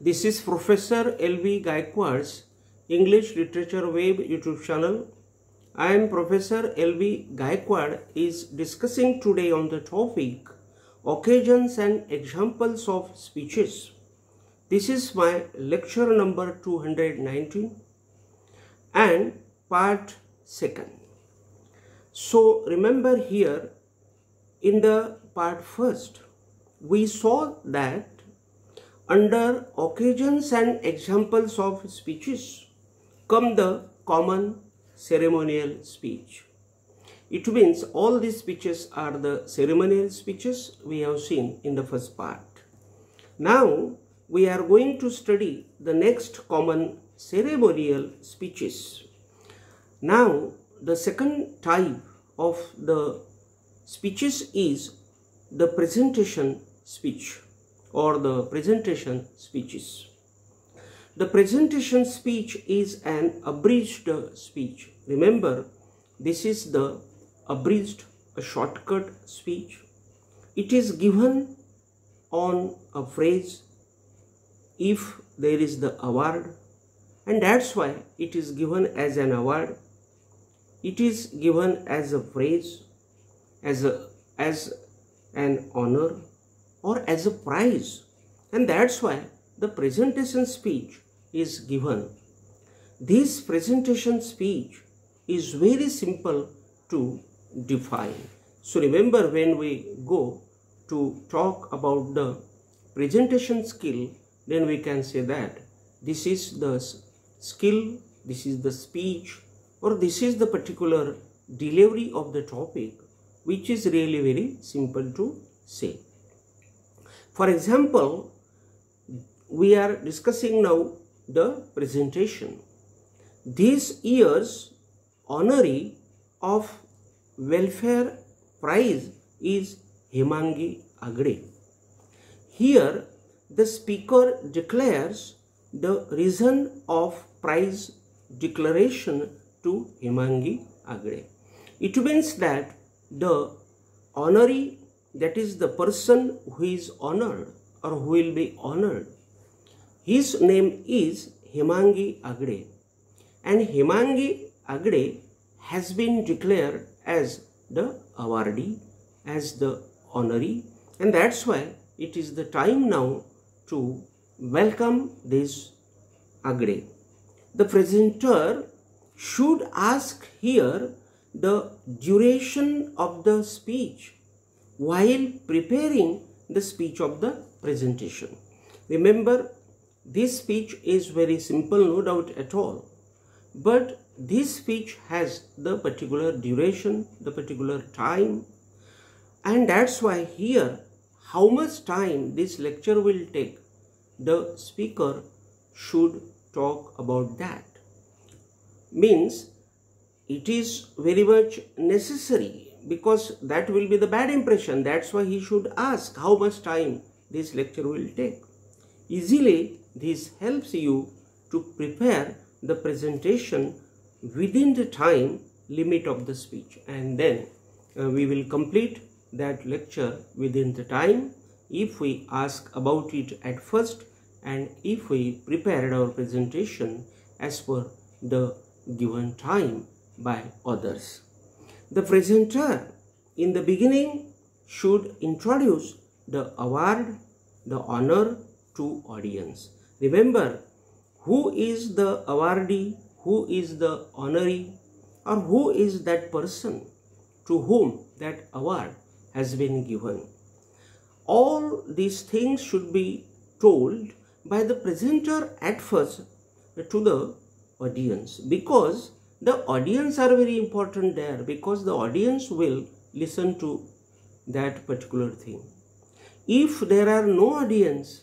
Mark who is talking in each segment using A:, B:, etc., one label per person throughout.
A: This is Professor L.V. Gaikwad's English Literature Web YouTube channel. I am Professor L.V. Gaikwad is discussing today on the topic Occasions and Examples of Speeches. This is my lecture number 219 and part 2nd. So remember here in the part 1st, we saw that under occasions and examples of speeches come the common ceremonial speech. It means all these speeches are the ceremonial speeches we have seen in the first part. Now we are going to study the next common ceremonial speeches. Now the second type of the speeches is the presentation speech or the presentation speeches. The presentation speech is an abridged speech. Remember, this is the abridged, a shortcut speech. It is given on a phrase if there is the award, and that's why it is given as an award. It is given as a phrase, as an honor, or as a prize, and that's why the presentation speech is given. This presentation speech is very simple to define. So remember, when we go to talk about the presentation skill, then we can say that this is the skill, this is the speech, or this is the particular delivery of the topic, which is really very simple to say. For example, we are discussing now the presentation. This year's honoree of welfare prize is Hemangi Agde. Here the speaker declares the reason of prize declaration to Hemangi Agde. It means that the honoree, that is the person who is honored or who will be honored, his name is Hemangi Agde, and Hemangi Agde has been declared as the awardee, as the honoree, and that's why it is the time now to welcome this Agde. The presenter should ask here the duration of the speech while preparing the speech of the presentation. Remember, this speech is very simple, no doubt at all, but this speech has the particular duration, the particular time, and that's why here how much time this lecture will take, the speaker should talk about that. Means it is very much necessary, because that will be the bad impression. That's why he should ask how much time this lecture will take. Easily this helps you to prepare the presentation within the time limit of the speech, and then we will complete that lecture within the time if we ask about it at first and if we prepared our presentation as per the given time by others. The presenter in the beginning should introduce the award, the honor to audience. Remember, who is the awardee, who is the honoree, or who is that person to whom that award has been given. All these things should be told by the presenter at first to the audience, because the audience are very important there, because the audience will listen to that particular thing. If there are no audience,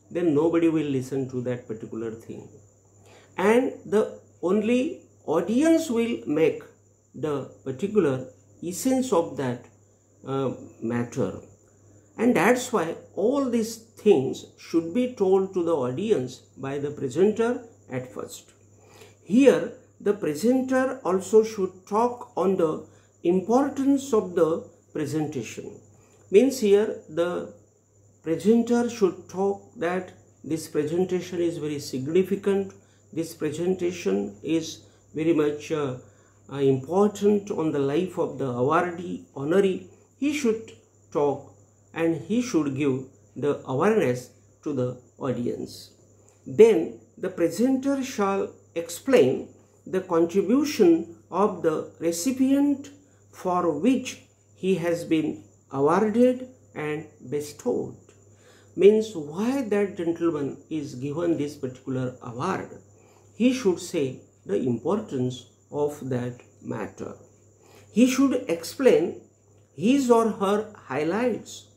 A: then nobody will listen to that particular thing, and the only audience will make the particular essence of that matter, and that's why all these things should be told to the audience by the presenter at first. Here the presenter also should talk on the importance of the presentation. Means here the presenter should talk that this presentation is very significant. This presentation is very much important on the life of the awardee, honoree. He should talk and he should give the awareness to the audience. Then the presenter shall explain the contribution of the recipient for which he has been awarded and bestowed. Means why that gentleman is given this particular award. He should say the importance of that matter. He should explain his or her highlights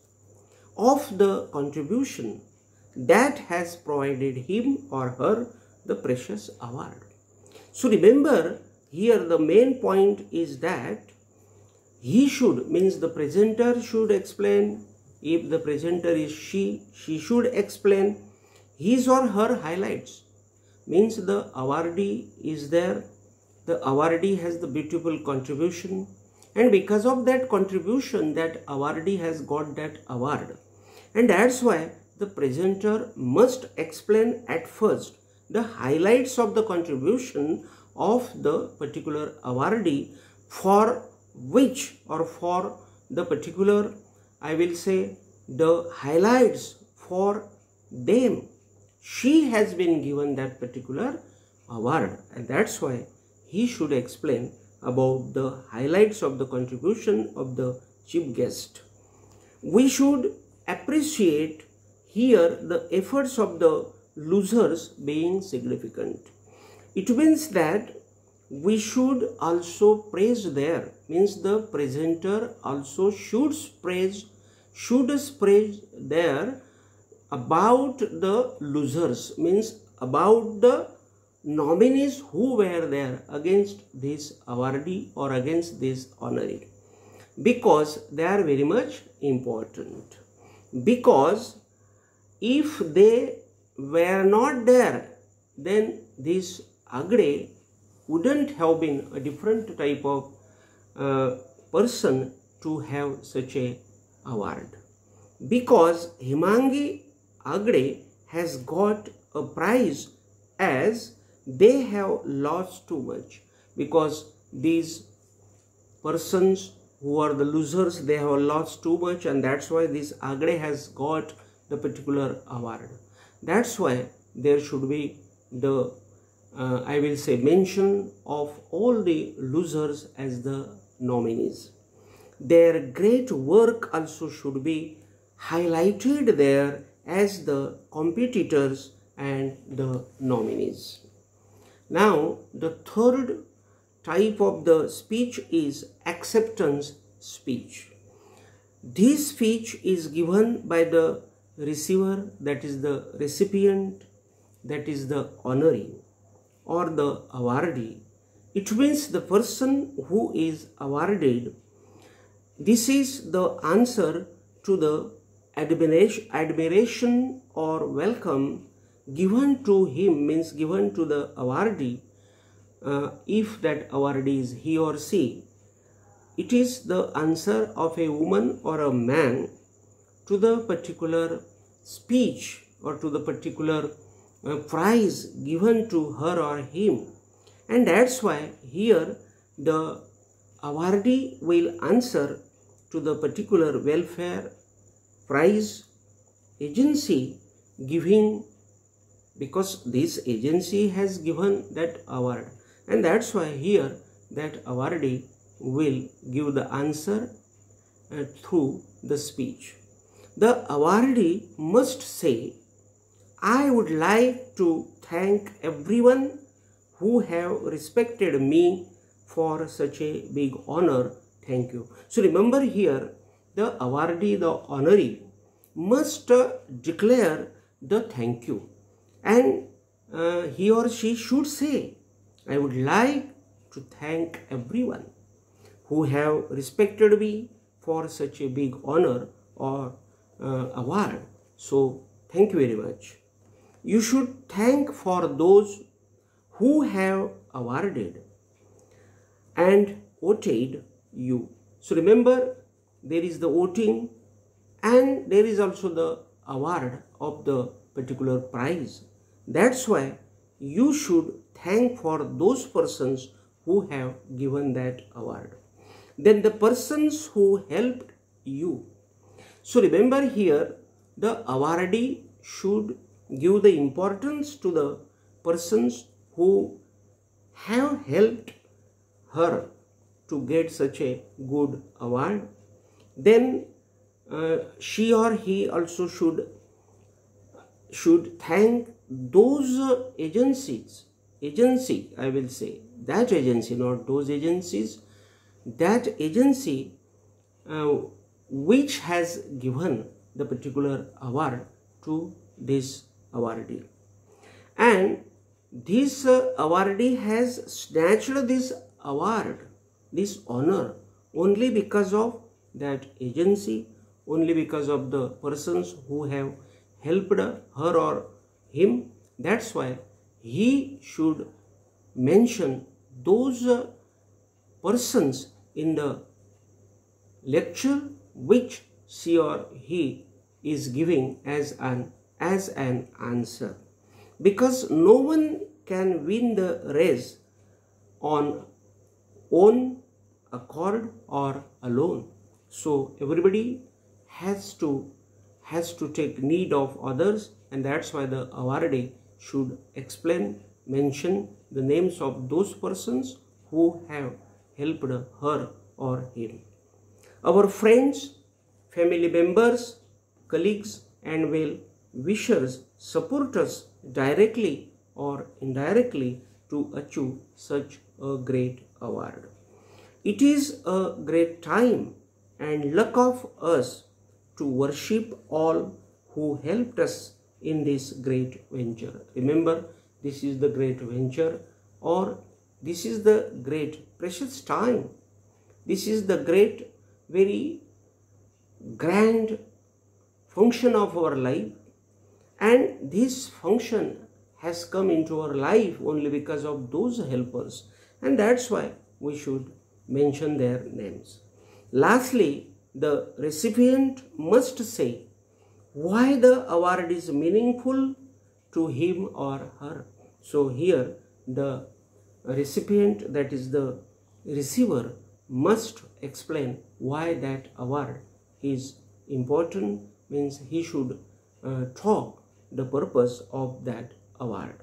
A: of the contribution that has provided him or her the precious award. So remember, here the main point is that he should, means the presenter should explain. If the presenter is she should explain his or her highlights. Means the awardee is there, the awardee has the beautiful contribution, and because of that contribution, that awardee has got that award. And that's why the presenter must explain at first the highlights of the contribution of the particular awardee for which, or for the particular, I will say, the highlights for them. She has been given that particular award, and that's why he should explain about the highlights of the contribution of the chief guest. We should appreciate here the efforts of the losers being significant. It means that we should also praise there, means the presenter also should praise there about the losers, means about the nominees who were there against this awardee or against this honoree, because they are very much important. Because if they were not there, then this Agde wouldn't have been a different type of person to have such a award. Because Hemangi Agde has got a prize as they have lost too much. Because these persons who are the losers, they have lost too much, and that's why this Agde has got the particular award. That's why there should be the I will say mention of all the losers as the nominees. Their great work also should be highlighted there as the competitors and the nominees. Now the third type of the speech is acceptance speech. This speech is given by the receiver, that is the recipient, that is the honoree or the awardee. It means the person who is awarded. This is the answer to the admiration or welcome given to him, means given to the awardee, if that awardee is he or she. It is the answer of a woman or a man to the particular speech or to the particular prize given to her or him. And that's why here the awardee will answer to the particular welfare prize agency giving, because this agency has given that award, and that's why here that awardee will give the answer through the speech. The awardee must say, I would like to thank everyone who have respected me for such a big honor. Thank you. So remember here, the awardee, the honoree must declare the thank you, and he or she should say, I would like to thank everyone who have respected me for such a big honor or award. So thank you very much. You should thank for those who have awarded and voted you. So remember, there is the voting and there is also the award of the particular prize. That's why you should thank for those persons who have given that award. Then the persons who helped you. So remember here, the awardee should give the importance to the persons who have helped her to get such a good award. Then she or he also should thank those agency, I will say, that agency, not those agencies, that agency which has given the particular award to this awardee. And this awardee has snatched this award, this honor, only because of that agency, only because of the persons who have helped her or him. That's why he should mention those persons in the lecture which she or he is giving as an answer. Because no one can win the race on own accord or alone. So everybody has to take need of others, and that's why the awardee should explain, mention the names of those persons who have helped her or him. Our friends, family members, colleagues and well-wishers support us directly or indirectly to achieve such a great award. It is a great time and luck of us to worship all who helped us in this great venture. Remember, this is the great venture, or this is the great precious time. This is the great, very grand function of our life, and this function has come into our life only because of those helpers, and that's why we should mention their names. Lastly, the recipient must say why the award is meaningful to him or her. So here the recipient, that is the receiver, must explain why that award is important, means he should talk the purpose of that award.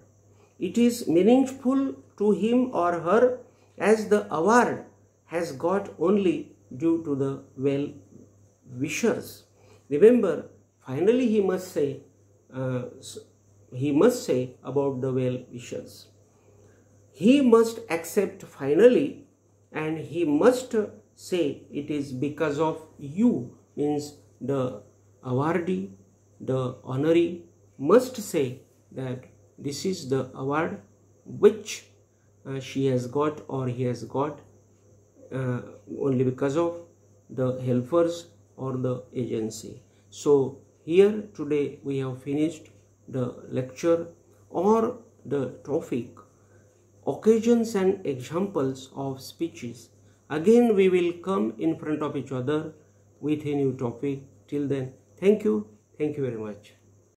A: It is meaningful to him or her as the award has got only due to the well-wishers. Remember, finally he must say about the well-wishers. He must accept finally, and he must say it is because of you, means the awardee, the honoree must say that this is the award which she has got or he has got only because of the helpers or the agency. So here today we have finished the lecture or the topic, occasions and examples of speeches. Again we will come in front of each other with a new topic. Till then, thank you very much.